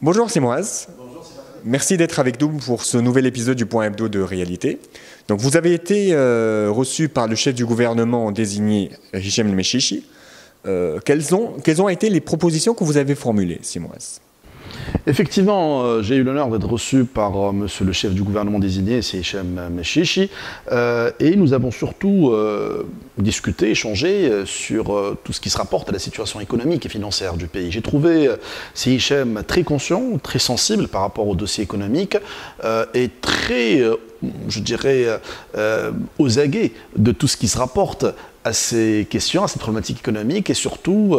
Bonjour Simoaz. Merci d'être avec nous pour ce nouvel épisode du Point Hebdo de Réalité. Donc vous avez été reçu par le chef du gouvernement désigné, Hichem El Meshishi. Quelles ont été les propositions que vous avez formulées, Simoaz? Effectivement, j'ai eu l'honneur d'être reçu par monsieur le chef du gouvernement désigné, c'est Hichem El Meshishi, et nous avons surtout discuté, échangé sur tout ce qui se rapporte à la situation économique et financière du pays. J'ai trouvé c'est Hichem très conscient, très sensible par rapport au dossier économique et très, je dirais, aux aguets de tout ce qui se rapporte à ces questions, à ces problématiques économiques, et surtout,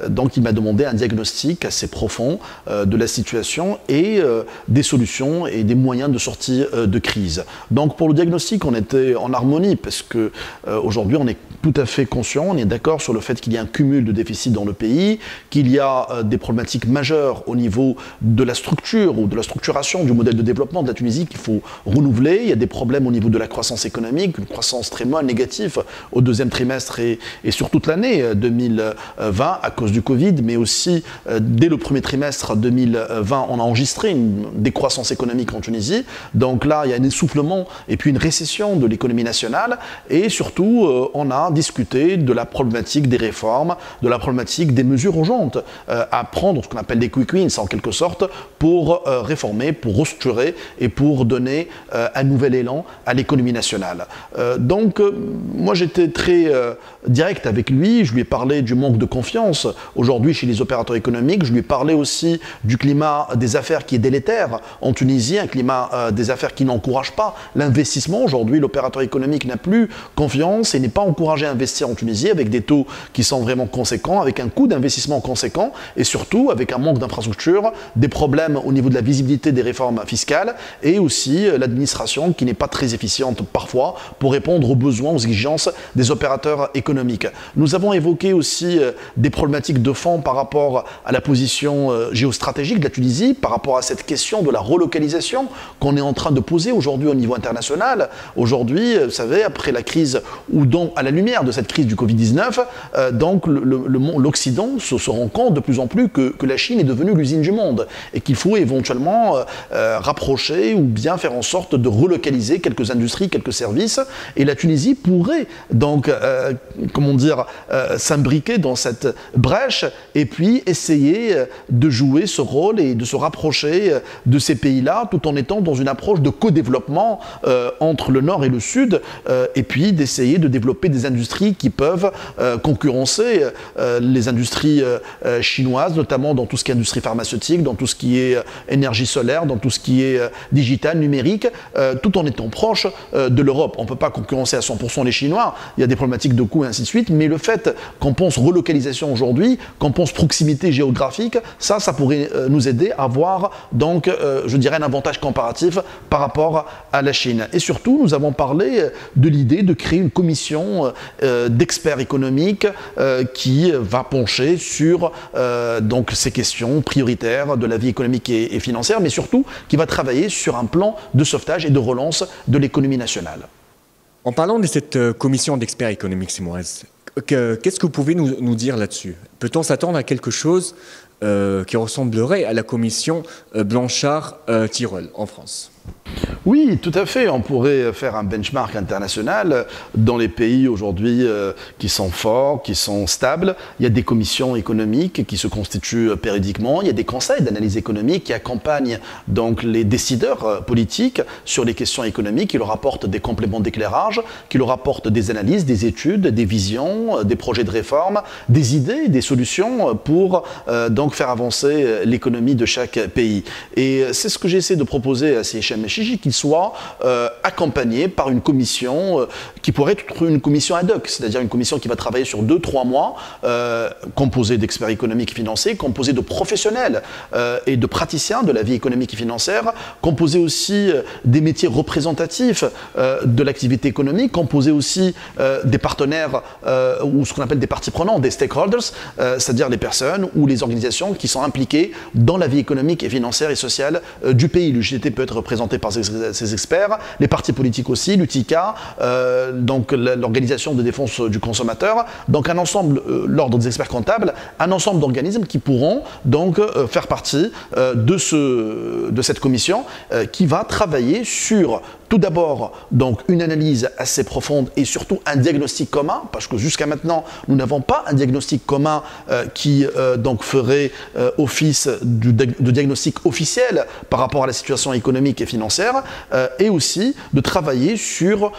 donc il m'a demandé un diagnostic assez profond de la situation et des solutions et des moyens de sortie de crise. Donc pour le diagnostic, on était en harmonie parce que aujourd'hui on est tout à fait conscient, on est d'accord sur le fait qu'il y a un cumul de déficits dans le pays, qu'il y a des problématiques majeures au niveau de la structure ou de la structuration du modèle de développement de la Tunisie qu'il faut renouveler. Il y a des problèmes au niveau de la croissance économique, une croissance très négative au deuxième trimestre et sur toute l'année 2020 à cause du Covid, mais aussi dès le premier trimestre 2020, on a enregistré une décroissance économique en Tunisie. Donc là, il y a un essoufflement et puis une récession de l'économie nationale. Et surtout, on a discuté de la problématique des réformes, de la problématique des mesures urgentes à prendre, ce qu'on appelle des quick wins en quelque sorte, pour réformer, pour restructurer et pour donner un nouvel élan à l'économie nationale. Donc, moi j'étais très direct avec lui, je lui ai parlé du manque de confiance aujourd'hui chez les opérateurs économiques, je lui ai parlé aussi du climat des affaires qui est délétère en Tunisie, un climat des affaires qui n'encourage pas l'investissement. Aujourd'hui, l'opérateur économique n'a plus confiance et n'est pas encouragé à investir en Tunisie avec des taux qui sont vraiment conséquents, avec un coût d'investissement conséquent et surtout avec un manque d'infrastructures, des problèmes au niveau de la visibilité des réformes fiscales et aussi l'administration qui n'est pas très efficiente parfois pour répondre aux besoins, aux exigences des opérateurs économiques. Nous avons évoqué aussi des problématiques de fond par rapport à la position géostratégique de la Tunisie, par rapport à cette question de la relocalisation qu'on est en train de poser aujourd'hui au niveau international. Aujourd'hui, vous savez, après la crise, ou donc à la lumière de cette crise du Covid-19, donc l'Occident se rend compte de plus en plus que la Chine est devenue l'usine du monde et qu'il faut éventuellement rapprocher ou bien faire en sorte de relocaliser quelques industries, quelques services. Et la Tunisie pourrait donc comment dire, s'imbriquer dans cette brèche et puis essayer de jouer ce rôle et de se rapprocher de ces pays-là tout en étant dans une approche de co-développement entre le nord et le sud et puis d'essayer de développer des industries qui peuvent concurrencer les industries chinoises, notamment dans tout ce qui est industrie pharmaceutique, dans tout ce qui est énergie solaire, dans tout ce qui est digital, numérique, tout en étant proche de l'Europe. On ne peut pas concurrencer à 100% les Chinois, il y a des problématiques de coûts et ainsi de suite, mais le fait qu'on pense relocalisation aujourd'hui, qu'on pense proximité géographique, ça pourrait nous aider à avoir donc, je dirais, un avantage comparatif par rapport à la Chine. Et surtout, nous avons parlé de l'idée de créer une commission d'experts économiques qui va pencher sur donc ces questions prioritaires de la vie économique et financière, mais surtout qui va travailler sur un plan de sauvetage et de relance de l'économie nationale. En parlant de cette commission d'experts économiques, Simoaz, qu'est-ce que vous pouvez nous dire là-dessus? Peut-on s'attendre à quelque chose qui ressemblerait à la commission Blanchard-Tirole en France? Oui, tout à fait. On pourrait faire un benchmark international dans les pays aujourd'hui qui sont forts, qui sont stables. Il y a des commissions économiques qui se constituent périodiquement. Il y a des conseils d'analyse économique qui accompagnent donc les décideurs politiques sur les questions économiques, qui leur apportent des compléments d'éclairage, qui leur apportent des analyses, des études, des visions, des projets de réforme, des idées, des solutions pour donc faire avancer l'économie de chaque pays. Et c'est ce que j'essaie de proposer à Hichem El Meshishi, qu'il soit accompagné par une commission qui pourrait être une commission ad hoc, c'est-à-dire une commission qui va travailler sur 2-3 mois, composée d'experts économiques et financiers, composée de professionnels et de praticiens de la vie économique et financière, composée aussi des métiers représentatifs de l'activité économique, composée aussi des partenaires ou ce qu'on appelle des parties prenantes, des stakeholders, c'est-à-dire les personnes ou les organisations qui sont impliquées dans la vie économique et financière et sociale du pays. L'UGT peut être représenté représentés par ces experts, les partis politiques aussi, l'UTICA, donc l'Organisation de défense du consommateur, donc un ensemble, l'Ordre des experts comptables, un ensemble d'organismes qui pourront donc faire partie de cette commission qui va travailler sur tout d'abord donc une analyse assez profonde et surtout un diagnostic commun, parce que jusqu'à maintenant nous n'avons pas un diagnostic commun qui donc ferait office de diagnostic officiel par rapport à la situation économique et financière, et aussi de travailler sur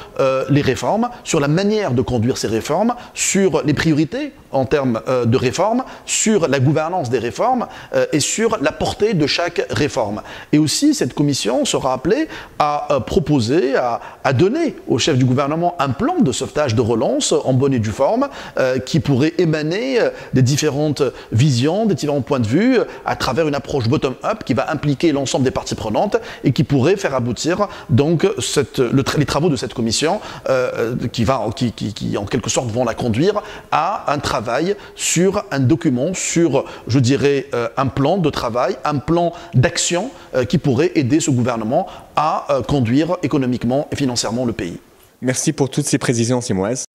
les réformes, sur la manière de conduire ces réformes, sur les priorités en termes de réformes, sur la gouvernance des réformes et sur la portée de chaque réforme. Et aussi, cette commission sera appelée à proposer, à donner au chef du gouvernement un plan de sauvetage de relance en bonne et due forme qui pourrait émaner des différentes visions, des différents points de vue à travers une approche bottom-up qui va impliquer l'ensemble des parties prenantes et qui pourrait faire aboutir donc les travaux de cette commission qui en quelque sorte vont la conduire à un travail sur un document, sur, je dirais, un plan de travail, un plan d'action qui pourrait aider ce gouvernement à conduire économiquement et financièrement le pays. Merci pour toutes ces précisions, Simoise.